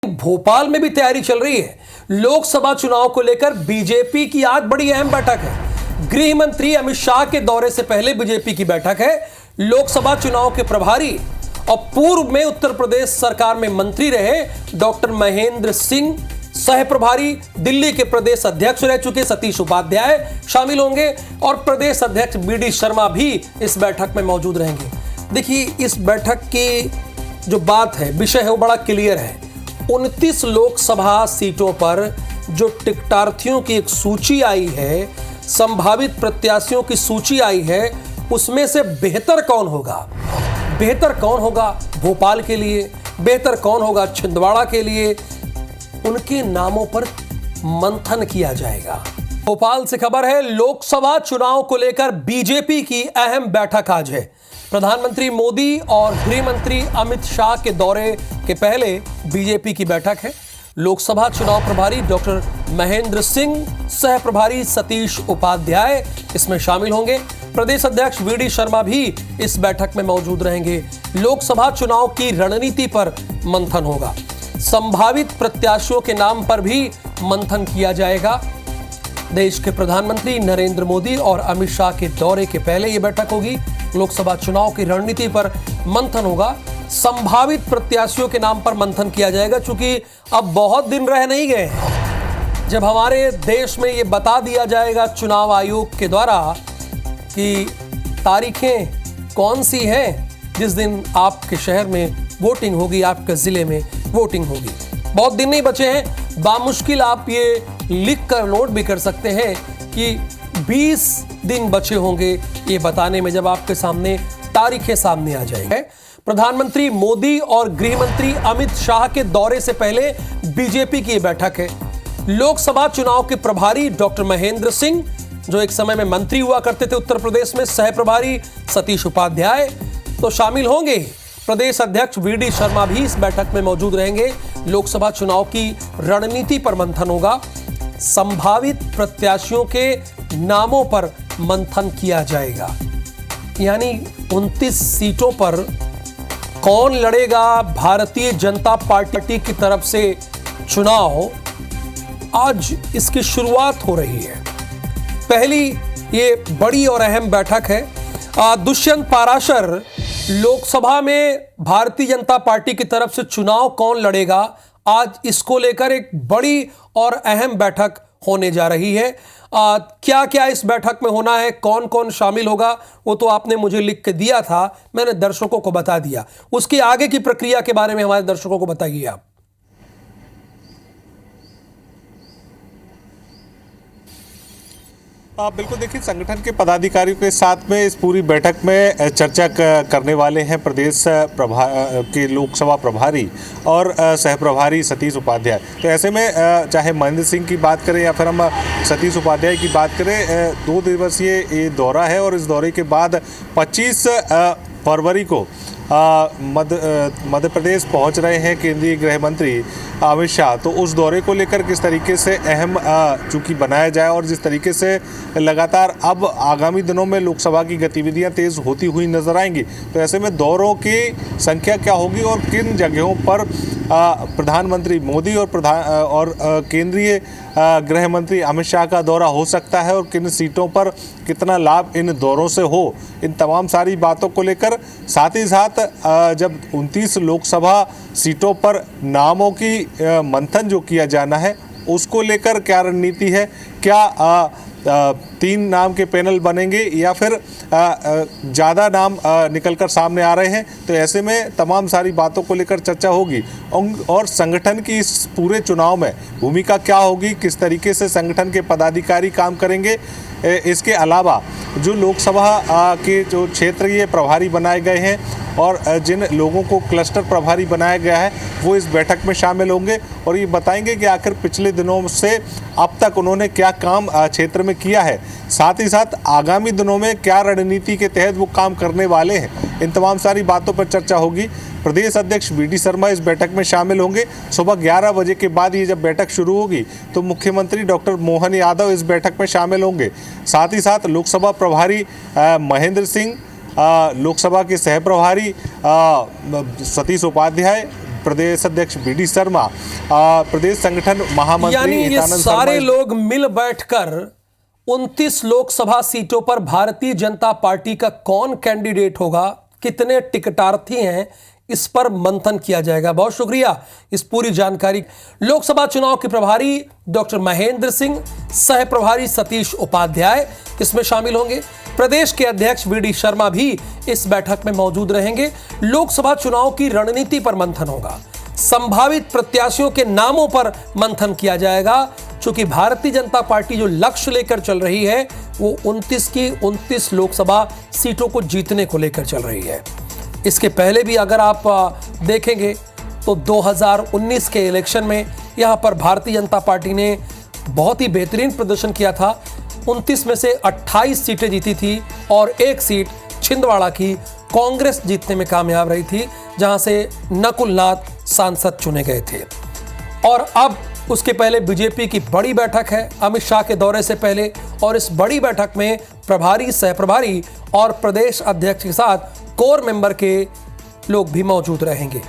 भोपाल में भी तैयारी चल रही है। लोकसभा चुनाव को लेकर बीजेपी की आज बड़ी अहम बैठक है। गृह मंत्री अमित शाह के दौरे से पहले बीजेपी की बैठक है। लोकसभा चुनाव के प्रभारी और पूर्व में उत्तर प्रदेश सरकार में मंत्री रहे डॉक्टर महेंद्र सिंह, सह प्रभारी दिल्ली के प्रदेश अध्यक्ष रह चुके सतीश उपाध्याय शामिल होंगे और प्रदेश अध्यक्ष बीडी शर्मा भी इस बैठक में मौजूद रहेंगे। देखिए, इस बैठक की जो बात है, विषय है, वो बड़ा क्लियर है। 29 लोकसभा सीटों पर जो टिकटार्थियों की एक सूची आई है, संभावित प्रत्याशियों की सूची आई है, उसमें से बेहतर कौन होगा, बेहतर कौन होगा भोपाल के लिए, बेहतर कौन होगा छिंदवाड़ा के लिए, उनके नामों पर मंथन किया जाएगा। भोपाल से खबर है, लोकसभा चुनाव को लेकर बीजेपी की अहम बैठक आज है। प्रधानमंत्री मोदी और गृह मंत्री अमित शाह के दौरे के पहले बीजेपी की बैठक है। लोकसभा चुनाव प्रभारी डॉक्टर महेंद्र सिंह, सह प्रभारी सतीश उपाध्याय इसमें शामिल होंगे। प्रदेश अध्यक्ष बीडी शर्मा भी इस बैठक में मौजूद रहेंगे। लोकसभा चुनाव की रणनीति पर मंथन होगा। संभावित प्रत्याशियों के नाम पर भी मंथन किया जाएगा। देश के प्रधानमंत्री नरेंद्र मोदी और अमित शाह के दौरे के पहले यह बैठक होगी। लोकसभा चुनाव की रणनीति पर मंथन होगा। संभावित प्रत्याशियों के नाम पर मंथन किया जाएगा, क्योंकि अब बहुत दिन रह नहीं गए हैं जब हमारे देश में यह बता दिया जाएगा चुनाव आयोग के द्वारा कि तारीखें कौन सी हैं जिस दिन आपके शहर में वोटिंग होगी, आपके जिले में वोटिंग होगी। बहुत दिन नहीं बचे हैं। बामुश्किल आप ये लिख कर नोट भी कर सकते हैं कि 20 दिन बचे होंगे ये बताने में, जब आपके सामने तारीखें सामने आ जाएंगे। प्रधानमंत्री मोदी और गृह मंत्री अमित शाह के दौरे से पहले बीजेपी की बैठक है। लोकसभा चुनाव के प्रभारी डॉक्टर महेंद्र सिंह, जो एक समय में मंत्री हुआ करते थे उत्तर प्रदेश में, सह प्रभारी सतीश उपाध्याय तो शामिल होंगे। प्रदेश अध्यक्ष बीडी शर्मा भी इस बैठक में मौजूद रहेंगे। लोकसभा चुनाव की रणनीति पर मंथन होगा। संभावित प्रत्याशियों के नामों पर मंथन किया जाएगा। यानी 29 सीटों पर कौन लड़ेगा भारतीय जनता पार्टी की तरफ से चुनाव, आज इसकी शुरुआत हो रही है। पहली ये बड़ी और अहम बैठक है। दुष्यंत पाराशर, लोकसभा में भारतीय जनता पार्टी की तरफ से चुनाव कौन लड़ेगा, आज इसको लेकर एक बड़ी और अहम बैठक होने जा रही है। क्या क्या इस बैठक में होना है, कौन कौन शामिल होगा, वो तो आपने मुझे लिख के दिया था, मैंने दर्शकों को बता दिया। उसकी आगे की प्रक्रिया के बारे में हमारे दर्शकों को बताइए आप। बिल्कुल, देखिए, संगठन के पदाधिकारियों के साथ में इस पूरी बैठक में चर्चा करने वाले हैं प्रदेश के लोकसभा प्रभारी और सह प्रभारी सतीश उपाध्याय। तो ऐसे में चाहे महेंद्र सिंह की बात करें या फिर हम सतीश उपाध्याय की बात करें, 2 दिवसीय ये दौरा है और इस दौरे के बाद 25 फरवरी को मध्य प्रदेश पहुंच रहे हैं केंद्रीय गृह मंत्री अमित शाह। तो उस दौरे को लेकर किस तरीके से अहम चूंकि बनाया जाए और जिस तरीके से लगातार अब आगामी दिनों में लोकसभा की गतिविधियां तेज होती हुई नजर आएंगी, तो ऐसे में दौरों की संख्या क्या होगी और किन जगहों पर प्रधानमंत्री मोदी और केंद्रीय गृह मंत्री अमित शाह का दौरा हो सकता है और किन सीटों पर कितना लाभ इन दौरों से हो, इन तमाम सारी बातों को लेकर, साथ ही साथ जब 29 लोकसभा सीटों पर नामों की मंथन जो किया जाना है उसको लेकर क्या रणनीति है, क्या 3 नाम के पैनल बनेंगे या फिर ज़्यादा नाम निकलकर सामने आ रहे हैं, तो ऐसे में तमाम सारी बातों को लेकर चर्चा होगी और संगठन की इस पूरे चुनाव में भूमिका क्या होगी, किस तरीके से संगठन के पदाधिकारी काम करेंगे। इसके अलावा जो लोकसभा के जो क्षेत्रीय प्रभारी बनाए गए हैं और जिन लोगों को क्लस्टर प्रभारी बनाया गया है, वो इस बैठक में शामिल होंगे और ये बताएंगे कि आखिर पिछले दिनों से अब तक उन्होंने क्या काम क्षेत्र में किया है, साथ ही साथ आगामी दिनों में क्या रणनीति के तहत वो काम करने वाले हैं। इन तमाम सारी बातों पर चर्चा होगी। प्रदेश अध्यक्ष बीडी शर्मा इस बैठक में शामिल होंगे। सुबह 11 बजे के बाद ये जब बैठक शुरू होगी तो मुख्यमंत्री डॉक्टर मोहन यादव इस बैठक में शामिल होंगे। साथ ही साथ लोकसभा प्रभारी महेंद्र सिंह, लोकसभा के सह प्रभारी सतीश उपाध्याय, प्रदेश अध्यक्ष BD शर्मा, प्रदेश संगठन महामंत्री यानी ये हितानंद सारे शर्मा। लोग मिल बैठकर 29 लोकसभा सीटों पर भारतीय जनता पार्टी का कौन कैंडिडेट होगा, कितने टिकटार्थी हैं, इस पर मंथन किया जाएगा। बहुत शुक्रिया इस पूरी जानकारी। लोकसभा चुनाव के प्रभारी डॉक्टर महेंद्र सिंह, सह प्रभारी सतीश उपाध्याय इसमें शामिल होंगे। प्रदेश के अध्यक्ष BD शर्मा भी इस बैठक में मौजूद रहेंगे। लोकसभा चुनाव की रणनीति पर मंथन होगा। संभावित प्रत्याशियों के नामों पर मंथन किया जाएगा। चूंकि भारतीय जनता पार्टी जो लक्ष्य लेकर चल रही है वो 29 की 29 लोकसभा सीटों को जीतने को लेकर चल रही है। इसके पहले भी अगर आप देखेंगे तो 2019 के इलेक्शन में यहां पर भारतीय जनता पार्टी ने बहुत ही बेहतरीन प्रदर्शन किया था। 29 में से 28 सीटें जीती थी और एक सीट छिंदवाड़ा की कांग्रेस जीतने में कामयाब रही थी, जहां से नकुल नाथ सांसद चुने गए थे। और अब उसके पहले बीजेपी की बड़ी बैठक है अमित शाह के दौरे से पहले, और इस बड़ी बैठक में प्रभारी, सह प्रभारी और प्रदेश अध्यक्ष के साथ कोर मेंबर के लोग भी मौजूद रहेंगे।